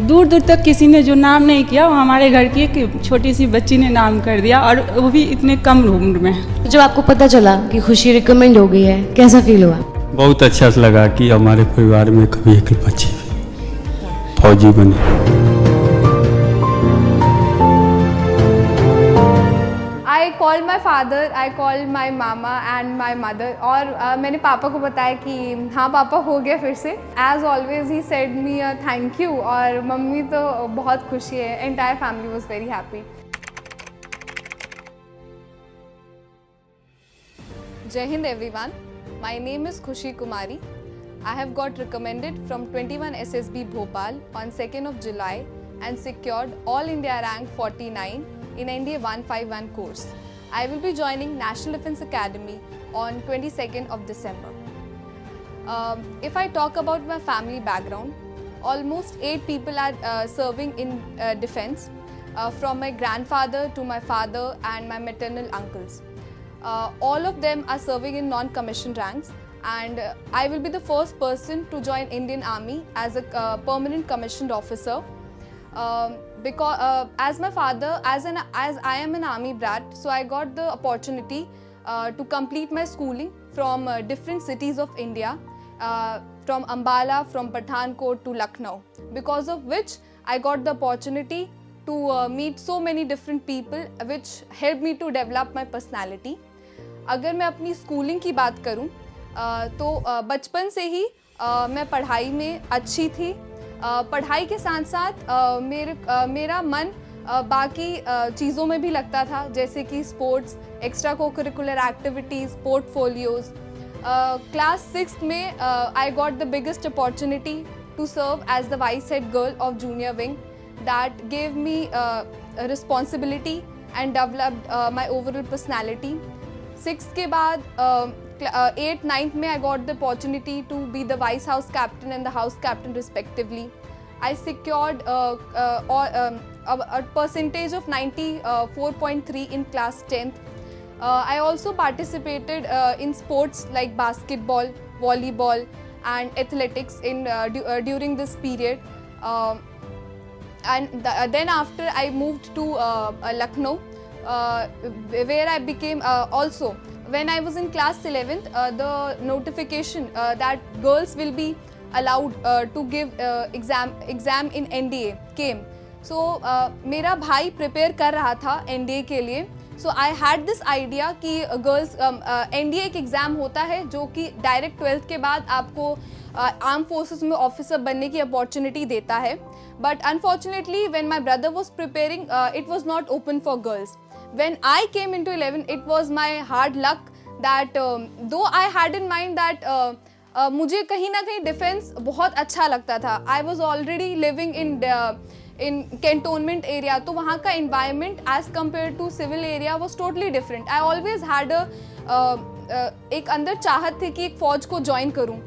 दूर दूर तक किसी ने जो नाम नहीं किया वो हमारे घर की एक छोटी सी बच्ची ने नाम कर दिया, और वो भी इतने कम उम्र में। जब आपको पता चला कि खुशी रिकमेंड हो गई है, कैसा फील हुआ? बहुत अच्छा लगा कि हमारे परिवार में कभी एक बच्ची फौजी बनी। I called my father, I called my mama and my mother, और मैंने पापा को बताया कि हाँ पापा हो गया फिर से। As always he said me a thank you, और मम्मी तो बहुत खुशी है। Entire family was very happy. Jai Hind everyone, my name is Khushi Kumari. I have got recommended from 21 SSB Bhopal on 2nd of July and secured All India rank 49 in NDA 151 course. I will be joining National Defence Academy on 22nd of December. If I talk about my family background, almost 8 people are serving in defence, from my grandfather to my father and my maternal uncles. All of them are serving in non-commissioned ranks, and I will be the first person to join Indian Army as a permanent commissioned officer. Because as my father, as I am an army brat, so I got the opportunity to complete my schooling from different cities of India, from Ambala, from Pathankot to Lucknow, because of which I got the opportunity to meet so many different people, which helped me to develop my personality. अगर मैं अपनी schooling की बात करूं तो बचपन से ही मैं पढ़ाई में अच्छी थी। पढ़ाई के साथ साथ मेरा मन बाकी चीज़ों में भी लगता था, जैसे कि sports, extra co curricular activities, portfolios. Class 6 में I got the biggest opportunity to serve as the vice head girl of junior wing. That gave me responsibility and developed my overall personality. 6 के बाद 8th, 9th में I got the opportunity to be the vice house captain and the house captain respectively. I secured a percentage of 94.3 in class 10th. I also participated in sports like basketball, volleyball and athletics during this period. Then after I moved to Lucknow, where I became also. When I was in class 11th, the notification that girls will be allowed to give exam in NDA came. So मेरा भाई prepare कर रहा था NDA के लिए. So I had this idea कि girls NDA एक exam होता है जो कि direct 12th के बाद आपको armed forces में officer बनने की opportunity देता है. But unfortunately, when my brother was preparing, it was not open for girls. When I came into 11, it was my hard luck that though I had in mind that मुझे कहीं ना कहीं defence बहुत अच्छा लगता था. I was already living in cantonment area, तो वहाँ का environment as compared to civil area was totally different. I always had एक अंदर चाहत थी कि एक फौज को ज्वाइन करूँ,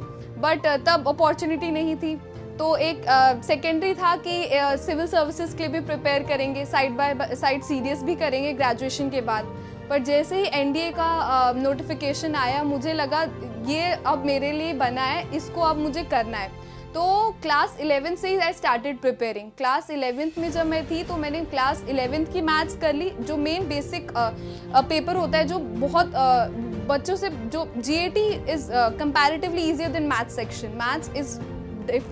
बट तब अपॉर्चुनिटी नहीं थी. तो एक सेकेंडरी था कि सिविल सर्विसेज के लिए भी प्रिपेयर करेंगे, साइड बाय साइड सीडीएस भी करेंगे ग्रेजुएशन के बाद. पर जैसे ही एनडीए का नोटिफिकेशन आया, मुझे लगा ये अब मेरे लिए बना है, इसको अब मुझे करना है. तो क्लास 11 से ही I started preparing. Class 11th में जब मैं थी तो मैंने क्लास 11th की मैथ्स कर ली, जो मेन बेसिक पेपर होता है, जो बहुत बच्चों से, जो GAT is comparatively easier than maths section. Maths is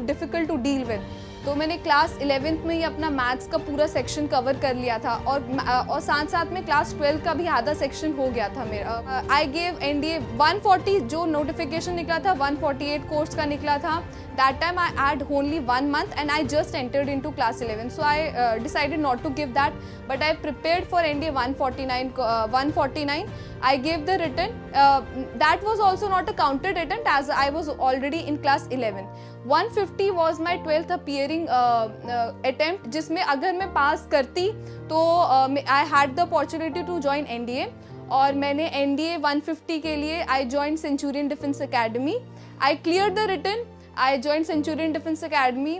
difficult to deal with. तो मैंने क्लास 11th में ही अपना मैथ्स का पूरा सेक्शन कवर कर लिया था, और साथ साथ में क्लास 12 का भी आधा सेक्शन हो गया था मेरा. आई गेव एनडीए 140, जो नोटिफिकेशन निकला था 148 कोर्स का निकला था. That time I had only 1 month and I just entered into class 11. So I decided not to give that, but I prepared for NDA 149. I gave the written. That was also not a counted attempt as I was already in class 11. 150 was my 12th appearing attempt, जिसमें अगर मैं पास करती तो I had the opportunity to join NDA. और मैंने NDA 150 के लिए I joined Centurion Defence Academy. I cleared the written. I joined Centurion Defence Academy.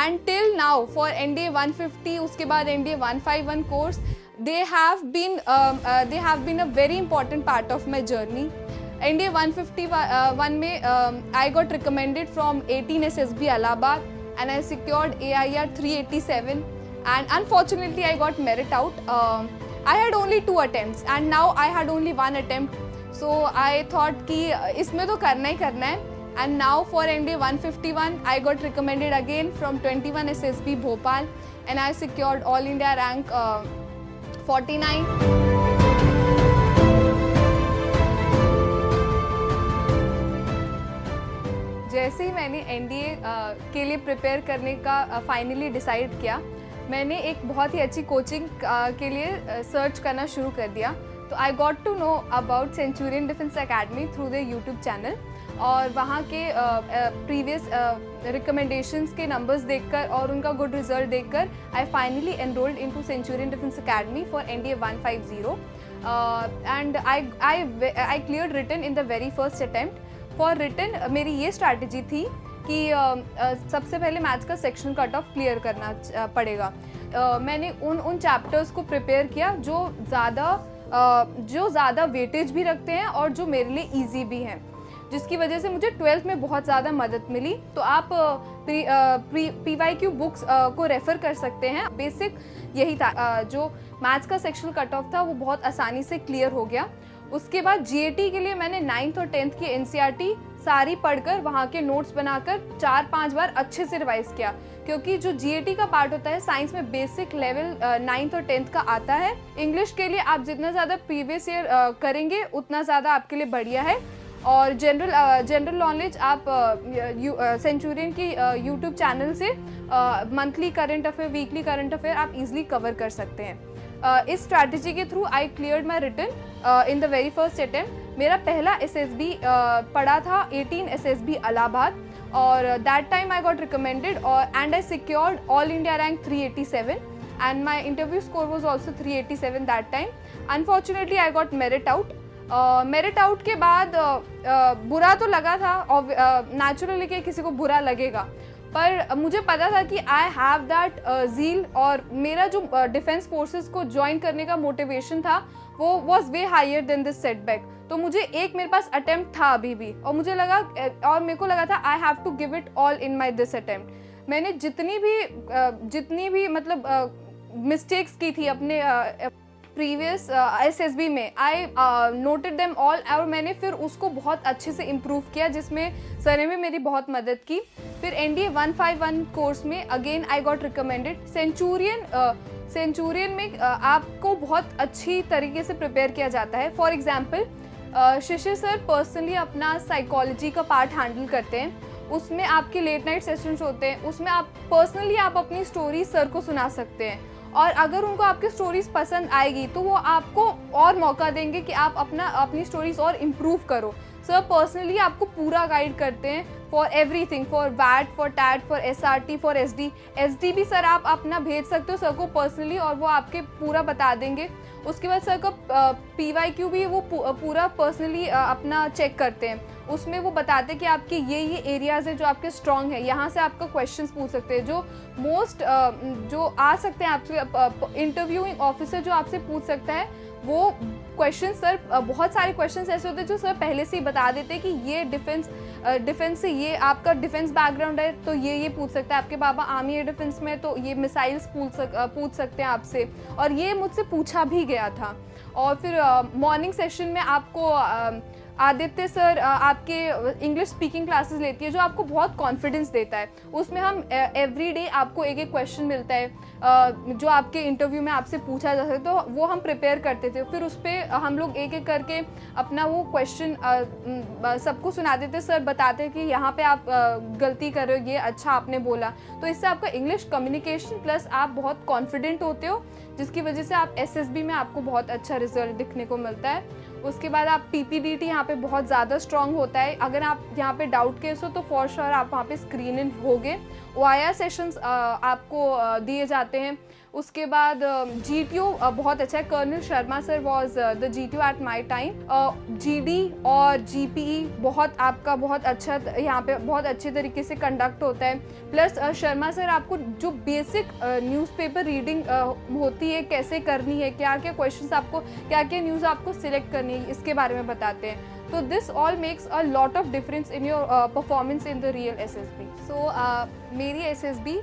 And till now for NDA 150, उसके बाद NDA 151 course, they have been a very important part of my journey. NDA 151 में I got recommended from 18 SSB Allahabad and I secured AIR 387, and unfortunately I got merit out. I had only 2 attempts and now I had only 1 attempt, so I thought कि इसमें तो करना ही करना है. And now for NDA 151 I got recommended again from 21 SSB Bhopal, and I secured All India rank 49. जैसे ही मैंने NDA के लिए प्रिपेयर करने का फाइनली डिसाइड किया, मैंने एक बहुत ही अच्छी कोचिंग के लिए सर्च करना शुरू कर दिया. तो I got to know about Centurion Defence Academy through the YouTube channel, और वहाँ के प्रीवियस रिकमेंडेशंस के नंबर्स देखकर और उनका गुड रिजल्ट देखकर I finally enrolled into Centurion Defence Academy for NDA 150, and I cleared written in the very first attempt. For written मेरी ये स्ट्रैटेजी थी कि सबसे पहले मैथ्स का सेक्शन कट ऑफ क्लियर करना पड़ेगा. मैंने उन चैप्टर्स को प्रिपेयर किया जो ज़्यादा वेटेज भी रखते हैं और जो मेरे लिए इजी भी हैं, जिसकी वजह से मुझे 12th में बहुत ज़्यादा मदद मिली. तो आप PYQ बुक्स को रेफ़र कर सकते हैं. बेसिक यही था, जो मैथ्स का सेक्शनल कट ऑफ था वो बहुत आसानी से क्लियर हो गया. उसके बाद GAT के लिए मैंने 9th और 10th की NCERT सारी पढ़कर वहाँ के नोट्स बनाकर 4-5 बार अच्छे से रिवाइज किया, क्योंकि जो GAT का पार्ट होता है साइंस में बेसिक लेवल 9th और 10th का आता है. इंग्लिश के लिए आप जितना ज़्यादा प्रीवियस ईयर करेंगे उतना ज़्यादा आपके लिए बढ़िया है. और जनरल नॉलेज आप सेंचुरियन की यूट्यूब चैनल से monthly current affair, weekly current affair आप इजीली कवर कर सकते हैं. इस स्ट्रैटेजी के through I cleared my written in the very first attempt. मेरा पहला SSB पड़ा था 18 SSB इलाहाबाद, और that time I got recommended and I secured all India rank 387, and my interview score was also 387 that time. Unfortunately I got merit out. Merit out के बाद बुरा तो लगा था, नेचुरली कि किसी को बुरा लगेगा, पर मुझे पता था कि आई हैव दैट ज़ील, और मेरा जो डिफेंस फोर्सेस को ज्वाइन करने का मोटिवेशन था वो was way higher than this setback. तो मुझे मेरे पास अटेम्प्ट था अभी भी, और मुझे लगा और मेरे को लगा था I have to give it all in my this attempt. मैंने जितनी भी मतलब मिस्टेक्स की थी अपने प्रीवियस SSB में, आई नोटेड देम ऑल, और मैंने फिर उसको बहुत अच्छे से इम्प्रूव किया, जिसमें सर ने भी मेरी बहुत मदद की. फिर NDA 151 कोर्स में again I got recommended. Centurion में आपको बहुत अच्छी तरीके से प्रिपेयर किया जाता है. For example Shishir sir personally अपना साइकोलॉजी का पार्ट हैंडल करते हैं. उसमें आपके लेट नाइट सेशंस होते हैं, उसमें आप पर्सनली आप अपनी स्टोरी सर को सुना सकते हैं, और अगर उनको आपकी स्टोरीज पसंद आएगी तो वो आपको और मौका देंगे कि आप अपनी स्टोरीज और इम्प्रूव करो. सर पर्सनली आपको पूरा गाइड करते हैं फॉर एवरीथिंग, फॉर वैट, for TAT, for SRT, for SD भी सर आप अपना भेज सकते हो सर को पर्सनली, और वो आपके पूरा बता देंगे. उसके बाद सर का PYQ भी वो पूरा पर्सनली अपना चेक करते हैं. उसमें वो बताते हैं कि आपके ये एरियाज़ है जो आपके स्ट्रॉन्ग है, यहाँ से आपका क्वेश्चंस पूछ सकते हैं. जो मोस्ट जो आ सकते हैं आपसे इंटरव्यूइंग ऑफिसर जो आपसे पूछ सकता है, वो क्वेश्चन सर बहुत सारे क्वेश्चंस ऐसे होते हैं जो सर पहले से ही बता देते हैं कि ये डिफेंस से ये आपका डिफेंस बैकग्राउंड है तो ये पूछ सकता है. आपके पापा आर्मी एयर डिफेंस में तो ये मिसाइल्स पूछ सकते हैं आपसे, और ये मुझसे पूछा भी गया था. और फिर मॉर्निंग सेशन में आपको आदित्य सर आपके इंग्लिश स्पीकिंग क्लासेस लेती है, जो आपको बहुत कॉन्फिडेंस देता है. उसमें हम एवरी डे आपको एक क्वेश्चन मिलता है जो आपके इंटरव्यू में आपसे पूछा जा सकता है, तो वो हम प्रिपेयर करते थे. फिर उस पर हम लोग एक करके अपना वो क्वेश्चन सबको सुनाते थे. सर बताते कि यहाँ पे आप गलती कर रहे हो, ये अच्छा आपने बोला. तो इससे आपका इंग्लिश कम्युनिकेशन प्लस आप बहुत कॉन्फिडेंट होते हो, जिसकी वजह से आप SSB में आपको बहुत अच्छा रिजल्ट दिखने को मिलता है. उसके बाद आप PPDT यहाँ पे बहुत ज़्यादा स्ट्रॉन्ग होता है. अगर आप यहाँ पे डाउट केस हो तो फॉर श्योर आप वहाँ पे स्क्रीन इन होगे. OIR सेशंस आपको दिए जाते हैं. उसके बाद GTO बहुत अच्छा है. Colonel Sharma sir was the GTO at my time. GD और GPE बहुत अच्छा यहाँ पे बहुत अच्छे तरीके से कंडक्ट होता है. प्लस शर्मा सर आपको जो बेसिक न्यूज़पेपर रीडिंग होती है कैसे करनी है, क्या क्या क्वेश्चंस आपको, क्या क्या न्यूज़ आपको सिलेक्ट करनी है, इसके बारे में बताते हैं. So this all makes a lot of difference in your performance in the real SSB. So मेरी SSB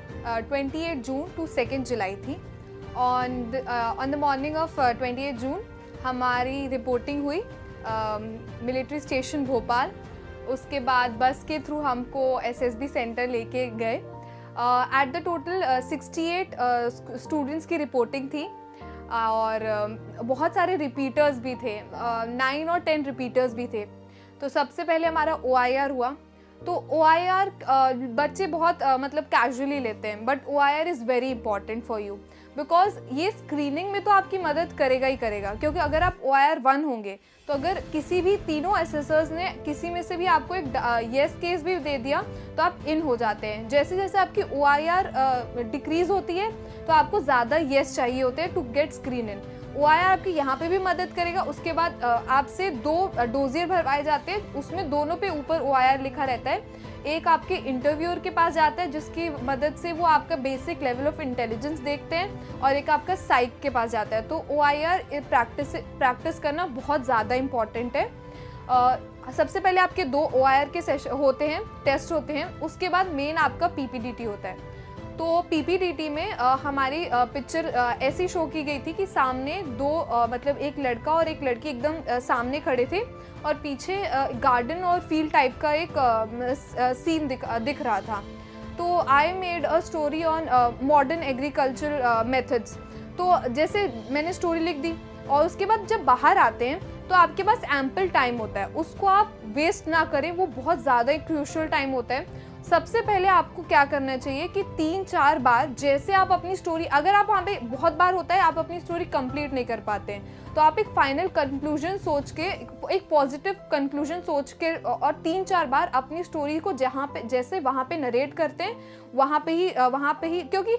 28 June to 2nd July थी. On the morning of 28 June हमारी रिपोर्टिंग हुई मिलिट्री स्टेशन भोपाल. उसके बाद बस के थ्रू हमको SSB सेंटर लेके गए. एट द टोटल 68 स्टूडेंट्स की रिपोर्टिंग थी और बहुत सारे रिपीटर्स भी थे. 9 और 10 रिपीटर्स भी थे. तो सबसे पहले हमारा OIR हुआ. तो OIR बच्चे बहुत मतलब कैजुअली लेते हैं, but OIR is very important for you because ये स्क्रीनिंग में तो आपकी मदद करेगा ही करेगा. क्योंकि अगर आप OIR 1 होंगे तो अगर किसी भी तीनों असेसर्स ने किसी में से भी आपको एक येस केस भी दे दिया तो आप इन हो जाते हैं. जैसे जैसे आपकी OIR डिक्रीज होती है तो आपको ज़्यादा येस चाहिए होते हैं to get screen in. OIR आपकी यहाँ पे भी मदद करेगा. उसके बाद आपसे 2 डोजियर भरवाए जाते हैं, उसमें दोनों पे ऊपर OIR लिखा रहता है. एक आपके इंटरव्यूअर के पास जाता है जिसकी मदद से वो आपका बेसिक लेवल ऑफ इंटेलिजेंस देखते हैं, और एक आपका साइक के पास जाता है. तो OIR प्रैक्टिस करना बहुत ज़्यादा इम्पॉर्टेंट है. सबसे पहले आपके 2 OIR के सेशन होते हैं, टेस्ट होते हैं. उसके बाद मेन आपका PPDT होता है. तो PPDT में हमारी पिक्चर ऐसी शो की गई थी कि सामने 2 मतलब एक लड़का और एक लड़की एकदम सामने खड़े थे और पीछे गार्डन और फील्ड टाइप का एक सीन दिख रहा था. तो आई made a story on modern agriculture methods. तो जैसे मैंने स्टोरी लिख दी और उसके बाद जब बाहर आते हैं तो आपके पास एम्पल टाइम होता है, उसको आप वेस्ट ना करें. वो बहुत ज़्यादा एक क्रूशियल टाइम होता है. सबसे पहले आपको क्या करना चाहिए कि 3-4 बार जैसे आप अपनी स्टोरी, अगर आप वहाँ पे बहुत बार होता है आप अपनी स्टोरी कंप्लीट नहीं कर पाते हैं, तो आप एक फाइनल कंक्लूजन सोच के, एक पॉजिटिव कंक्लूजन सोच के और 3-4 बार अपनी स्टोरी को जहाँ पे जैसे वहाँ पे नरेट करते हैं वहाँ पे ही क्योंकि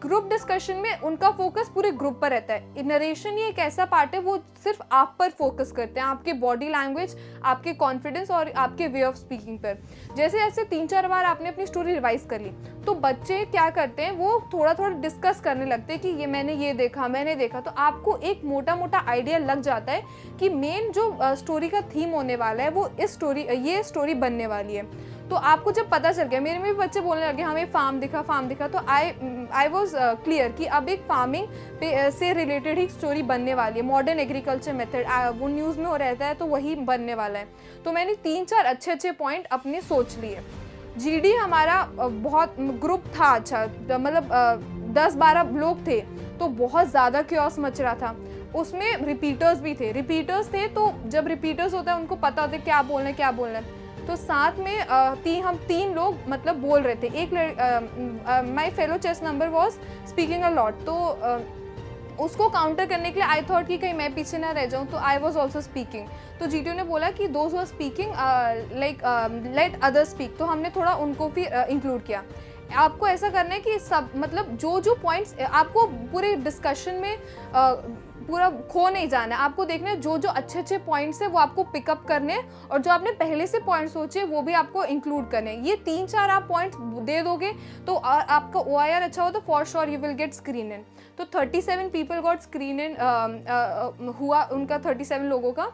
ग्रुप डिस्कशन में उनका फोकस पूरे ग्रुप पर रहता है. नरेशन ये एक ऐसा पार्ट है वो सिर्फ आप पर फोकस करते हैं, आपके बॉडी लैंग्वेज, आपके कॉन्फिडेंस और आपके वे ऑफ स्पीकिंग पर. जैसे ऐसे 3-4 बार आपने अपनी स्टोरी रिवाइज कर ली तो बच्चे क्या करते हैं, वो थोड़ा थोड़ा डिस्कस करने लगते हैं कि ये मैंने देखा. तो आपको एक मोटा मोटा आइडिया लग जाता है कि मेन जो स्टोरी का थीम होने वाला है वो ये स्टोरी बनने वाली है. तो आपको जब पता चल गया, मेरे में भी बच्चे बोलने लगे हमें फार्म दिखा, तो आई वॉज क्लियर कि अब एक फार्मिंग से रिलेटेड ही स्टोरी बनने वाली है. मॉडर्न एग्रीकल्चर मेथड वो न्यूज़ में हो रहता है तो वही बनने वाला है. तो मैंने 3-4 अच्छे पॉइंट अपने सोच लिए. GD हमारा बहुत ग्रुप था, अच्छा मतलब 10-12 लोग थे, तो बहुत ज़्यादा क्योस मच रहा था. उसमें रिपीटर्स भी थे. तो जब रिपीटर्स होता है उनको पता होता है क्या बोलना है. तो साथ में हम 3 लोग मतलब बोल रहे थे. एक my fellow chest number was speaking a lot. तो उसको काउंटर करने के लिए आई थॉट कि कहीं मैं पीछे ना रह जाऊं, तो आई वॉज ऑल्सो स्पीकिंग. तो GTO ने बोला कि those who are speaking let others speak. तो हमने थोड़ा उनको भी इंक्लूड किया. आपको ऐसा करना है कि सब मतलब जो पॉइंट्स आपको पूरे डिस्कशन में पूरा खो नहीं जाना है. आपको देखना है जो अच्छे पॉइंट्स है वो आपको पिकअप करने हैं, और जो आपने पहले से पॉइंट सोचे वो भी आपको इंक्लूड करने हैं. ये 3-4 आप पॉइंट्स दे दोगे तो आपका OIR अच्छा हो तो for sure you will get screen इन. तो 37 पीपल गॉट स्क्रीन इन हुआ उनका, 37 लोगों का.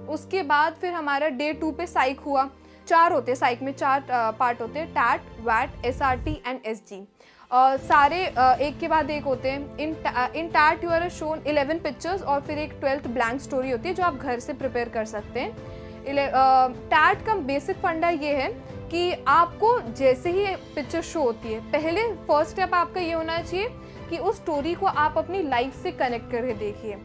उसके बाद फिर हमारा डे 2 पे साइक हुआ. 4 होते हैं साइक में, 4 पार्ट होते हैं, टैट, वैट, SRT एंड SG. सारे एक के बाद एक होते हैं. In TAT you are shown 11 pictures और फिर एक 12th ब्लैंक स्टोरी होती है जो आप घर से प्रिपेयर कर सकते हैं. टैट का बेसिक फंडा ये है कि आपको जैसे ही पिक्चर शो होती है, पहले फर्स्ट स्टेप आपका ये होना चाहिए कि उस स्टोरी को आप अपनी लाइफ से कनेक्ट करके देखिए.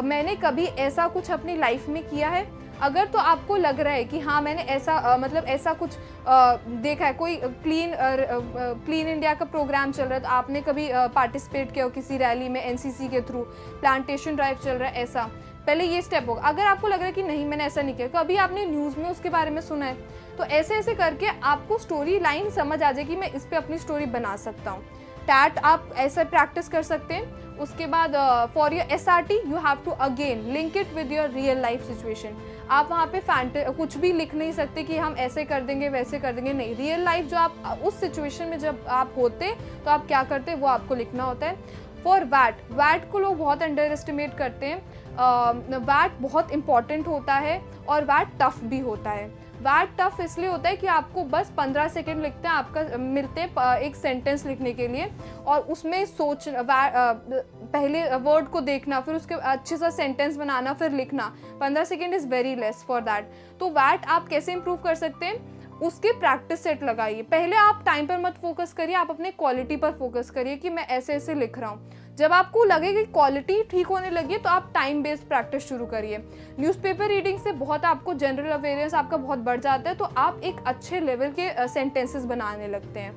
मैंने कभी ऐसा कुछ अपनी लाइफ में किया है? अगर तो आपको लग रहा है कि हाँ मैंने ऐसा मतलब ऐसा कुछ देखा है, कोई क्लीन इंडिया का प्रोग्राम चल रहा है तो आपने कभी पार्टिसिपेट किया हो किसी रैली में, NCC के थ्रू प्लांटेशन ड्राइव चल रहा है, ऐसा पहले ये स्टेप होगा. अगर आपको लग रहा है कि नहीं मैंने ऐसा नहीं किया, कभी आपने न्यूज़ में उसके बारे में सुना है, तो ऐसे करके आपको स्टोरी लाइन समझ आ जाएगी, मैं इस पर अपनी स्टोरी बना सकता हूँ. टैट आप ऐसा प्रैक्टिस कर सकते हैं. उसके बाद for your SRT you have to again link it with your real life situation. आप वहाँ पे कुछ भी लिख नहीं सकते कि हम ऐसे कर देंगे वैसे कर देंगे, नहीं. रियल लाइफ जो आप उस सिचुएशन में जब आप होते तो आप क्या करते वो आपको लिखना होता है. फॉर वैट को लोग बहुत अंडर एस्टिमेट करते हैं। वैट बहुत इंपॉर्टेंट होता है और वैट टफ भी होता है। वैट टफ इसलिए होता है कि आपको बस 15 सेकेंड लिखते हैं आपका मिलते हैं एक सेंटेंस लिखने के लिए, और उसमें पहले वर्ड को देखना, फिर उसके अच्छे सा सेंटेंस बनाना, फिर लिखना। 15 second is very less for that. तो वैट आप कैसे इंप्रूव कर सकते हैं, उसके प्रैक्टिस सेट लगाइए। पहले आप टाइम पर मत फोकस करिए, आप अपने क्वालिटी पर फोकस करिए कि मैं ऐसे ऐसे लिख रहा हूँ। जब आपको लगे कि क्वालिटी ठीक होने लगी तो आप टाइम बेस्ड प्रैक्टिस शुरू करिए। न्यूज़पेपर रीडिंग से बहुत आपको जनरल अवेयरनेस आपका बहुत बढ़ जाता है, तो आप एक अच्छे लेवल के सेंटेंसेस बनाने लगते हैं।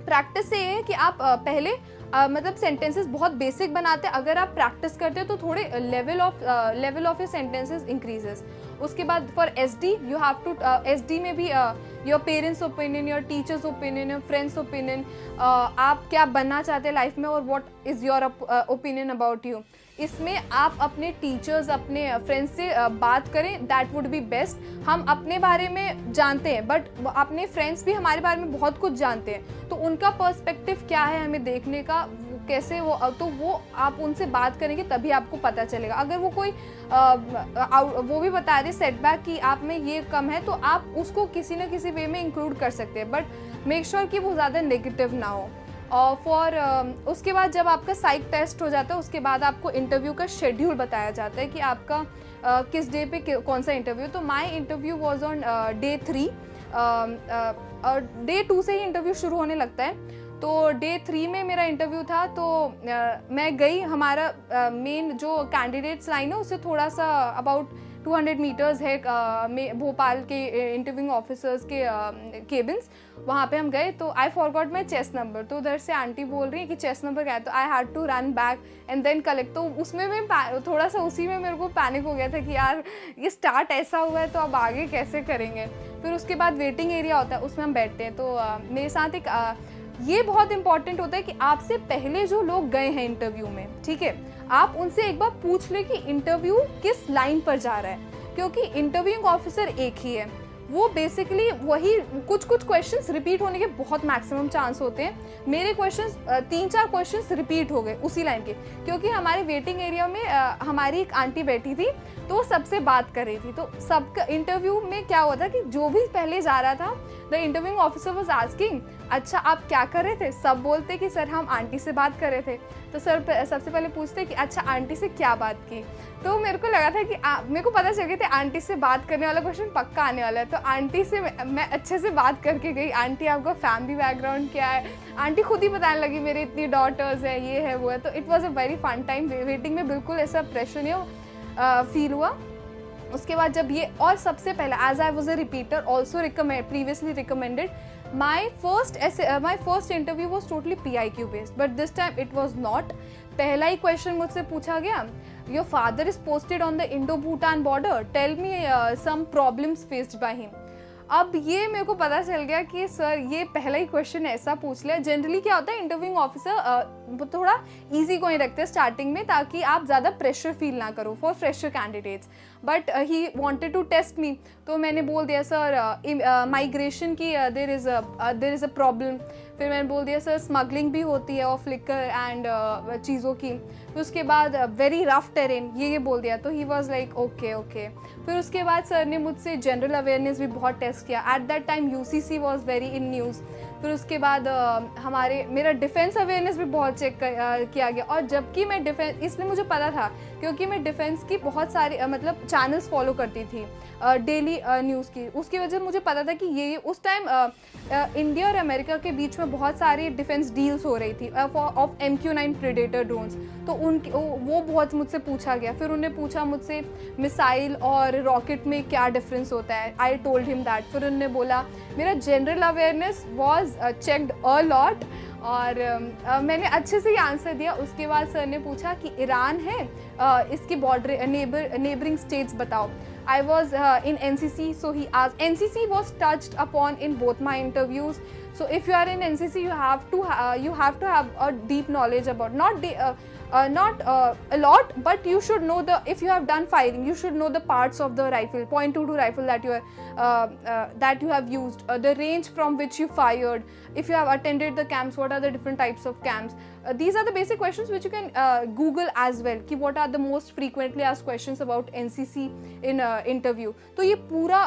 प्रैक्टिस से ये है कि आप पहले मतलब सेंटेंसेस बहुत बेसिक बनाते हैं। अगर आप प्रैक्टिस करते हो तो थोड़े level of a sentences increases. उसके बाद for SD you have to SD में भी your parents opinion, your teachers opinion, your friends opinion, आप क्या बनना चाहते हैं लाइफ में और what is your opinion about you. इसमें आप अपने टीचर्स, अपने फ्रेंड्स से बात करें, दैट वुड बी बेस्ट। हम अपने बारे में जानते हैं बट अपने फ्रेंड्स भी हमारे बारे में बहुत कुछ जानते हैं, तो उनका पर्सपेक्टिव क्या है हमें देखने का, कैसे वो आप उनसे बात करेंगे तभी आपको पता चलेगा। अगर वो कोई वो भी बता रहे सेटबैक कि आप में ये कम है, तो आप उसको किसी न किसी वे में इंक्लूड कर सकते हैं, बट मेक श्योर कि वो ज़्यादा नेगेटिव ना हो। और उसके बाद जब आपका साइक टेस्ट हो जाता है, उसके बाद आपको इंटरव्यू का शेड्यूल बताया जाता है कि आपका किस डे पे कौन सा इंटरव्यू। तो my interview was on day 3, और डे 2 से ही इंटरव्यू शुरू होने लगता है। तो डे 3 में मेरा इंटरव्यू था, तो मैं गई। हमारा मेन जो कैंडिडेट्स लाइन है उससे थोड़ा सा अबाउट 200 मीटर्स है भोपाल के इंटरव्यूइंग ऑफिसर्स के केबिन्स, वहाँ पे हम गए। तो I forgot my chest number, तो उधर से आंटी बोल रही है कि चेस्ट नंबर क्या है, तो I had to run back and then collect. तो उसमें मैं थोड़ा सा उसी में मेरे को पैनिक हो गया था कि यार ये स्टार्ट ऐसा हुआ है तो अब आगे कैसे करेंगे। फिर उसके बाद वेटिंग एरिया होता है, उसमें हम बैठते हैं। तो मेरे साथ एक ये बहुत इंपॉर्टेंट होता है कि आपसे पहले जो लोग गए हैं इंटरव्यू में, ठीक है, आप उनसे एक बार पूछ ले कि इंटरव्यू किस लाइन पर जा रहा है, क्योंकि इंटरव्यूइंग ऑफिसर एक ही है। वो बेसिकली वही कुछ क्वेश्चंस रिपीट होने के बहुत मैक्सिमम चांस होते हैं। मेरे क्वेश्चंस 3-4 क्वेश्चंस रिपीट हो गए उसी लाइन के, क्योंकि हमारे वेटिंग एरिया में हमारी एक आंटी बैठी थी, तो सबसे बात कर रही थी। तो सबका इंटरव्यू में क्या हुआ था कि जो भी पहले जा रहा था, the interviewing officer was asking, अच्छा आप क्या कर रहे थे? सब बोलते कि सर हम आंटी से बात कर रहे थे। तो सर सबसे पहले पूछते कि अच्छा आंटी से क्या बात की। तो मेरे को लगा था कि मेरे को पता चल गया था आंटी से बात करने वाला क्वेश्चन पक्का आने वाला है। तो आंटी से मैं अच्छे से बात करके गई, आंटी आपका फैमिली बैकग्राउंड क्या है। आंटी खुद ही बताने लगी मेरी इतनी डॉटर्स है, ये है वो है। तो it was a very fun time. Waiting में बिल्कुल ऐसा प्रेशर नहीं फील हुआ। उसके बाद जब ये, और सबसे पहले as I was a repeater also previously recommended, my first interview was totally PIQ based, but this time it was not. पहला ही क्वेश्चन मुझसे पूछा गया, your father is posted on the Indo-Bhutan border, tell me some problems faced by him. अब ये मेरे को पता चल गया कि सर ये पहला ही क्वेश्चन ऐसा पूछ लिया। जनरली क्या होता है, इंटरव्यूइंग ऑफिसर थोड़ा इजी गोइंग रखते हैं स्टार्टिंग में, ताकि आप ज़्यादा प्रेशर फील ना करो for fresher candidates. But he wanted to test me, तो मैंने बोल दिया सर माइग्रेशन की देर इज़ अ प्रॉब्लम। फिर मैंने बोल दिया सर स्मगलिंग भी होती है ऑफ लिकर एंड चीज़ों की। फिर उसके बाद वेरी रफ टेरेन, ये बोल दिया। तो ही वॉज लाइक ओके। फिर उसके बाद सर ने मुझसे जनरल अवेयरनेस भी बहुत टेस्ट किया। At that time UCC was very in news. फिर उसके बाद मेरा डिफेंस अवेयरनेस भी बहुत चेक किया गया। और जबकि मैं डिफेंस, इसलिए मुझे पता था क्योंकि मैं डिफेंस की बहुत सारी मतलब चैनल्स फॉलो करती थी डेली न्यूज़ की। उसकी वजह से मुझे पता था कि ये उस टाइम इंडिया और अमेरिका के बीच में बहुत सारी डिफेंस डील्स हो रही थी ऑफ MQ-9 प्रेडेटर ड्रोन्स। तो वो बहुत मुझसे पूछा गया। फिर उन्होंने पूछा मुझसे मिसाइल और रॉकेट में क्या डिफरेंस होता है। I told him that. फिर उन्होंने बोला, मेरा general awareness was checked a lot, और मैंने अच्छे से ही आंसर दिया। उसके बाद सर ने पूछा कि ईरान है इसकी बॉर्डर नेबरिंग स्टेट्स बताओ. I was in NCC, so he asked. NCC was touched upon in both my interviews. So if you are in NCC, you have to have a deep knowledge about not a lot, but you should know if you have done firing, you should know the parts of the rifle, .22 rifle that you have used, the range from which you fired. If you have attended the camps, what are the different types of camps? These are the basic questions which you can Google as well. कि what are the most frequently asked questions about NCC in interview. तो ये पूरा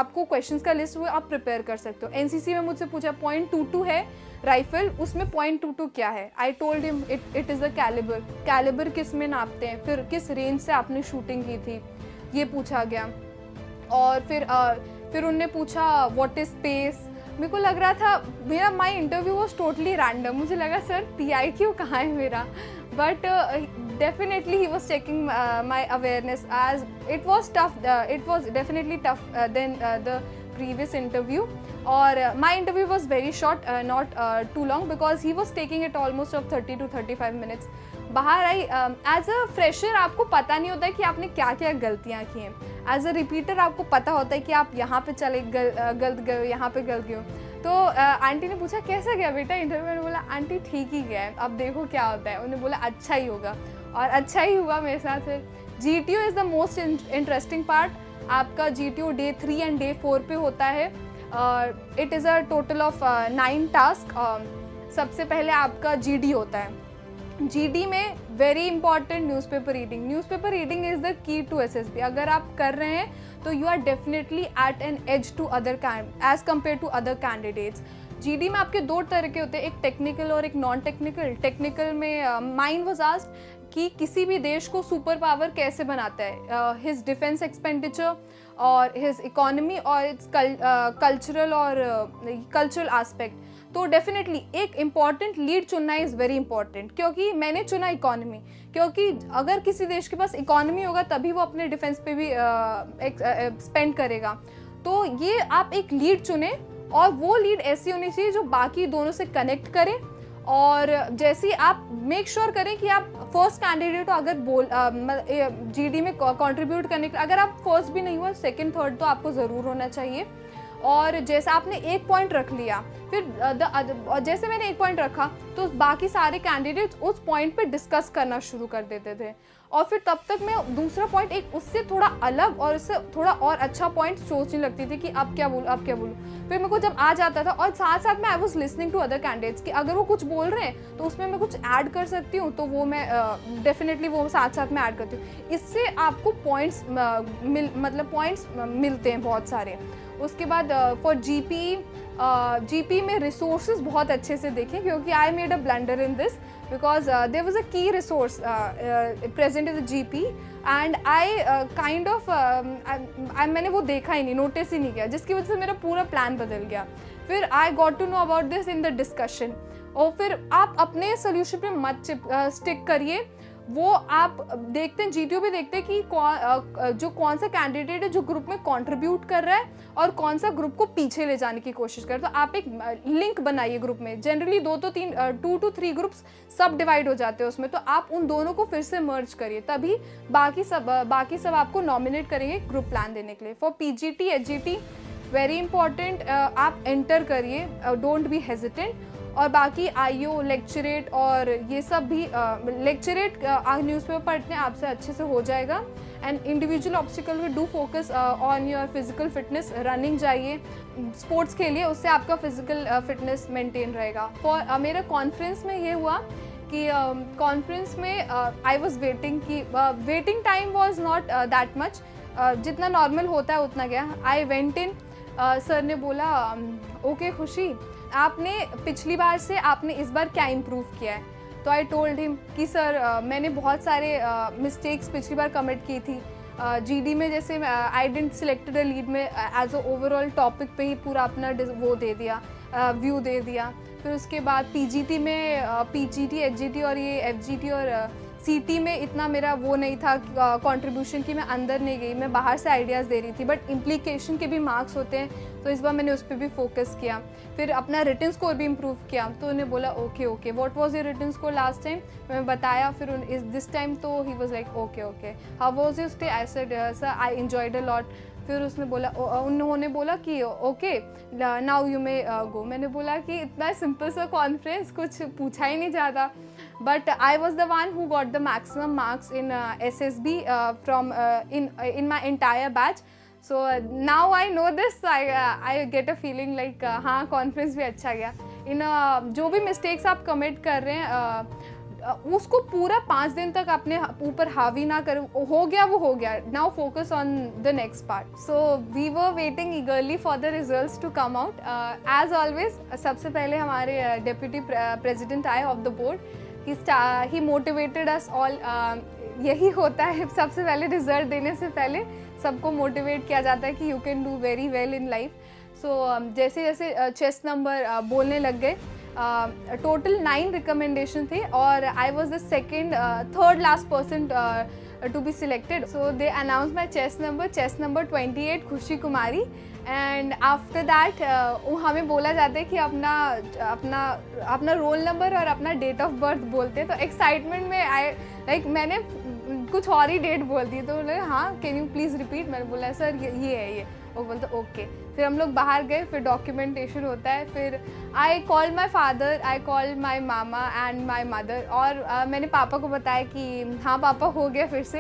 आपको questions का list वो आप prepare कर सकते हो. NCC में मुझसे पूछा .22 है राइफल, उसमें .22 क्या है? I told him it is a calibre. Calibre किस में नापते हैं, फिर किस रेंज से आपने शूटिंग की थी, ये पूछा गया. और फिर उनने पूछा व्हाट इज स्पेस. मेरे को लग रहा था my interview was totally random. मुझे लगा सर PIQ कहाँ है मेरा, but definitely he was checking my awareness as it was tough. It was definitely tough than the previous interview. और my interview was very short, not too long, because he was taking it almost of 30 to 35 minutes. बाहर I as a fresher आपको पता नहीं होता है कि आपने क्या क्या गलतियाँ की हैं. एज अ रिपीटर आपको पता होता है कि आप यहाँ पे गलत गए हो, यहाँ पे गलत गए हो. तो आंटी ने पूछा कैसा गया बेटा इंटरव्यू. मैंने बोला आंटी ठीक ही गया है, अब देखो क्या होता है. उन्होंने बोला अच्छा ही होगा, और अच्छा ही हुआ मेरे साथ. फिर GTO is the most interesting part. आपका GTO Day 3 एंड Day 4 पे होता है. It is a total of 9 task. सबसे पहले आपका GD होता है. GD में very important newspaper reading. Newspaper reading is the key to SSB. अगर आप कर रहे हैं तो you are definitely at an edge to other edge compare to other candidates. GD में आपके 2 तरह के होते हैं, एक टेक्निकल और एक नॉन टेक्निकल. टेक्निकल में माइन वाज आस्क्ड कि किसी भी देश को सुपर पावर कैसे बनाता है, हिज डिफेंस एक्सपेंडिचर और हिज इकोनॉमी और इट्स कल्चरल आस्पेक्ट. तो डेफिनेटली एक इम्पॉर्टेंट लीड चुनना इज़ वेरी इंपॉर्टेंट. क्योंकि मैंने चुना इकोनॉमी, क्योंकि अगर किसी देश के पास इकोनॉमी होगा तभी वो अपने डिफेंस पे भी स्पेंड करेगा. तो ये आप एक लीड चुने, और वो लीड ऐसी होनी चाहिए जो बाकी दोनों से कनेक्ट करे. और जैसे आप मेक श्योर करें कि आप फर्स्ट कैंडिडेट हो. अगर GD में कंट्रीब्यूट करने के, अगर आप फर्स्ट भी नहीं हुआ, सेकंड थर्ड तो आपको ज़रूर होना चाहिए. और जैसे आपने एक पॉइंट रख लिया, फिर जैसे मैंने एक पॉइंट रखा तो बाकी सारे कैंडिडेट्स उस पॉइंट पे डिस्कस करना शुरू कर देते थे. और फिर तब तक मैं दूसरा पॉइंट एक उससे थोड़ा अलग और उससे थोड़ा और अच्छा पॉइंट सोचने लगती थी कि अब क्या बोलूँ. फिर मेरे को जब आ जाता था, और साथ साथ में I was listening to other candidates कि अगर वो कुछ बोल रहे हैं तो उसमें मैं कुछ ऐड कर सकती हूँ, तो वो मैं डेफिनेटली वो साथ साथ में ऐड करती हूँ. इससे आपको पॉइंट्स मिलते हैं बहुत सारे. उसके बाद फॉर GP में रिसोर्सेज बहुत अच्छे से देखें, क्योंकि I made a blunder in this because there was a key resource present in the GP and I kind of मैंने वो देखा ही नहीं, नोटिस ही नहीं किया, जिसकी वजह से मेरा पूरा प्लान बदल गया. फिर I got to know about this in the discussion. और फिर आप अपने सोल्यूशन पे मत स्टिक करिए. वो आप देखते हैं, GTO भी देखते हैं कि कौन सा कैंडिडेट है जो ग्रुप में कंट्रीब्यूट कर रहा है और कौन सा ग्रुप को पीछे ले जाने की कोशिश कर रहा है. तो आप एक लिंक बनाइए ग्रुप में. जनरली 2 to 3 ग्रुप्स सब डिवाइड हो जाते हैं उसमें, तो आप उन दोनों को फिर से मर्ज करिए, तभी बाकी सब आपको नॉमिनेट करेंगे ग्रुप प्लान देने के लिए. For PGT HGT very important, आप एंटर करिए, डोंट बी हेजिटेंट. और बाकी IO लेक्चरेट और ये सब भी लेक्चरेट न्यूज़पेपर पढ़ने आपसे अच्छे से हो जाएगा. एंड इंडिविजुअल ऑब्स्टिकल में do focus on your physical fitness. Running चाहिए, स्पोर्ट्स खेलिए, उससे आपका फिजिकल फिटनेस मेंटेन रहेगा. फॉर मेरा कॉन्फ्रेंस में ये हुआ कि कॉन्फ्रेंस में आई वॉज वेटिंग की waiting time was not that much, जितना नॉर्मल होता है उतना गया. आई वेंट इन, सर ने बोला ओके खुशी, आपने पिछली बार से आपने इस बार क्या इम्प्रूव किया है. तो आई टोल्ड हिम कि सर मैंने बहुत सारे मिस्टेक्स पिछली बार कमिट की थी. GD में जैसे I didn't selected a lead में एज अ ओवरऑल टॉपिक पे ही पूरा अपना वो दे दिया, व्यू दे दिया. फिर उसके बाद PGT में PGT HGT और ये FGT और सीटी में इतना मेरा वो नहीं था कंट्रीब्यूशन कि मैं अंदर नहीं गई, मैं बाहर से आइडियाज़ दे रही थी, बट इम्प्लीकेशन के भी मार्क्स होते हैं तो इस बार मैंने उस पर भी फोकस किया। फिर अपना रिटन स्कोर भी इम्प्रूव किया, तो उन्हें बोला okay what was your written score last time, मैं बताया। फिर दिस टाइम तो he was like okay how was your stay, I said sir I enjoyed a lot. फिर उसने बोला उन्होंने बोला कि okay now you may go. मैंने बोला कि इतना सिंपल सा कॉन्फ्रेंस, कुछ पूछा ही नहीं ज़्यादा, but I was the one who got the maximum marks in SSB from in my entire batch. So now I know this, I get a feeling like हाँ कॉन्फ्रेंस भी अच्छा गया। जो भी मिस्टेक्स आप कमिट कर रहे हैं उसको पूरा 5 दिन तक अपने ऊपर हावी ना करो, हो गया वो हो गया, now focus on the next part. So we were waiting eagerly for the results to come out. As always सबसे पहले हमारे डेप्यूटी प्रेसिडेंट आए of the board, he motivated us all. यही होता है सबसे पहले रिजल्ट देने से पहले सबको मोटिवेट किया जाता है कि you can do very well in life. So जैसे जैसे चेस्ट नंबर बोलने लग गए, टोटल 9 रिकमेंडेशन थे और I was the third last person to be selected. So they announce my chest number 28 Khushi Kumari. And after that हमें बोला जाता है कि अपना रोल नंबर और अपना डेट ऑफ बर्थ बोलते हैं। तो एक्साइटमेंट में मैंने कुछ और ही डेट बोल दी, तो बोले हाँ कैन यू प्लीज़ रिपीट। मैंने बोला सर ये है ये, वो बोलते ओके। फिर हम लोग बाहर गए, फिर डॉक्यूमेंटेशन होता है। फिर I call my father, I call my mama and my mother, और मैंने पापा को बताया कि हाँ पापा हो गया फिर से।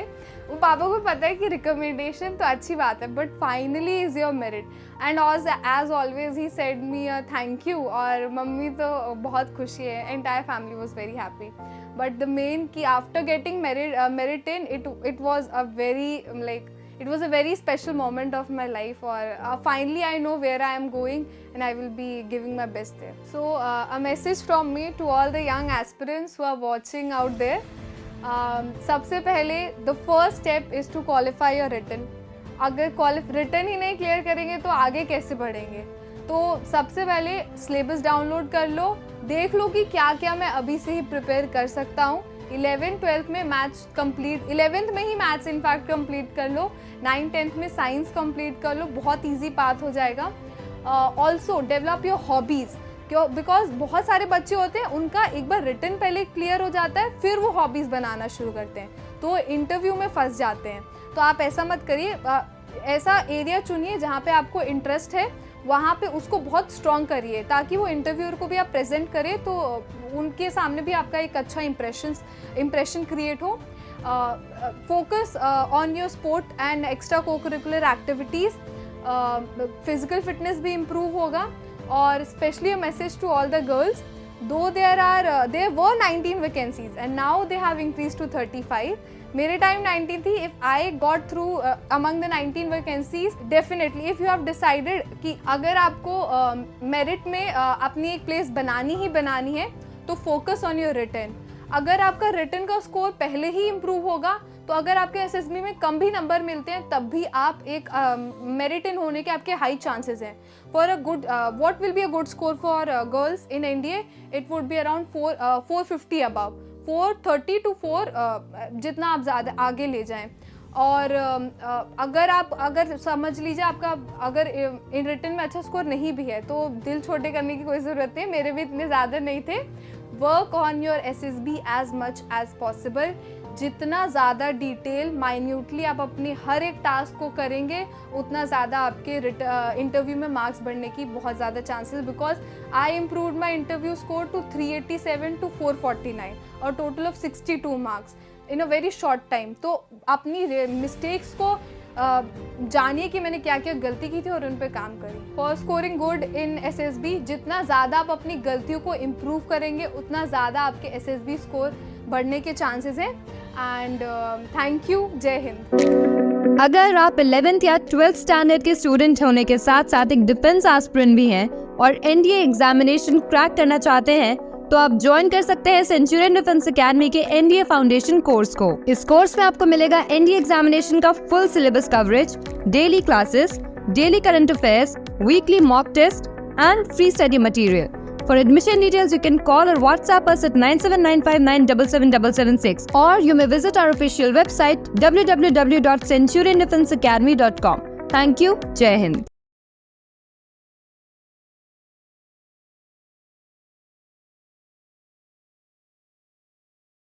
वो पापा को पता है कि रिकमेंडेशन तो अच्छी बात है but finally is your merit. And as always he said me thank you, और मम्मी तो बहुत खुशी है, entire family was very happy. But the main कि after getting merit in it was a very special moment of my life, or finally I know where I am going and I will be giving my best there. So a message from me to all the young aspirants who are watching out there. सबसे पहले the first step is to qualify your written. अगर written ही नहीं clear करेंगे तो आगे कैसे बढ़ेंगे? तो सबसे पहले सिलेबस डाउनलोड कर लो, देख लो कि क्या क्या मैं अभी से ही प्रिपेयर कर सकता हूँ। 11th 12th में मैथ्स कंप्लीट, 11th में ही मैथ्स इनफैक्ट कंप्लीट कर लो, 9th 10th में साइंस कंप्लीट कर लो, बहुत इजी पाथ हो जाएगा। ऑल्सो डेवलप योर हॉबीज़, क्यों? बिकॉज बहुत सारे बच्चे होते हैं उनका एक बार रिटन पहले क्लियर हो जाता है, फिर वो हॉबीज़ बनाना शुरू करते हैं, तो इंटरव्यू में फंस जाते हैं। तो आप ऐसा मत करिए, ऐसा एरिया चुनिए जहाँ पे आपको इंटरेस्ट है, वहाँ पे उसको बहुत स्ट्रॉन्ग करिए, ताकि वो इंटरव्यूअर को भी आप प्रेजेंट करें तो उनके सामने भी आपका एक अच्छा इम्प्रेशन क्रिएट हो। Focus on your sport and extra cocurricular activities, physical fitness भी इम्प्रूव होगा। और specially a message to all the girls, though there were 19 vacancies and now they have increased to 35. मेरे टाइम 19 थी। If I got through among the 19 vacancies, definitely if you have decided कि अगर आपको merit में अपनी एक place बनानी है तो फोकस ऑन योर रिटन। अगर आपका रिटन का स्कोर पहले ही इम्प्रूव होगा तो अगर आपके SSB में कम भी नंबर मिलते हैं तब भी आप एक मेरिट इन होने के आपके हाई चांसेस हैं। For a good what will be a good score for girls in India, it would be around 450 above, 430 to 4 जितना आप ज़्यादा आगे ले जाएं। और अगर समझ लीजिए आपका अगर इन रिटन में अच्छा स्कोर नहीं भी है तो दिल छोटे करने की कोई ज़रूरत नहीं, मेरे भी इतने ज़्यादा नहीं थे। Work on your SSB as much as possible. जितना ज़्यादा डिटेल माइन्यूटली आप अपनी हर एक टास्क को करेंगे उतना ज़्यादा आपके इंटरव्यू में मार्क्स बढ़ने की बहुत ज़्यादा chances, because I improved my interview score to 387 to 449 और total of 62 marks in a very short time. तो अपनी मिस्टेक्स को जानिए कि मैंने क्या क्या गलती की थी और उन पे काम करिए। For scoring good in SSB, जितना ज़्यादा आप अपनी गलतियों को इम्प्रूव करेंगे उतना ज़्यादा आपके SSB स्कोर बढ़ने के चांसेस हैं। एंड थैंक यू, जय हिंद। अगर आप 11th या 12th स्टैंडर्ड के स्टूडेंट होने के साथ साथ एक डिफेंस एस्पिरेंट भी हैं और NDA एग्जामिनेशन क्रैक करना चाहते हैं तो आप ज्वाइन कर सकते हैं सेंचुरियन डिफेंस एकेडमी के NDA फाउंडेशन कोर्स को। इस कोर्स में आपको मिलेगा NDA एग्जामिनेशन का full syllabus coverage, daily classes, daily current affairs, weekly mock test and free study material. For admission details, you can call or WhatsApp us at 9795977776, or you may visit our official website www.centuriondefenseacademy.com. Thank you. Jai Hind.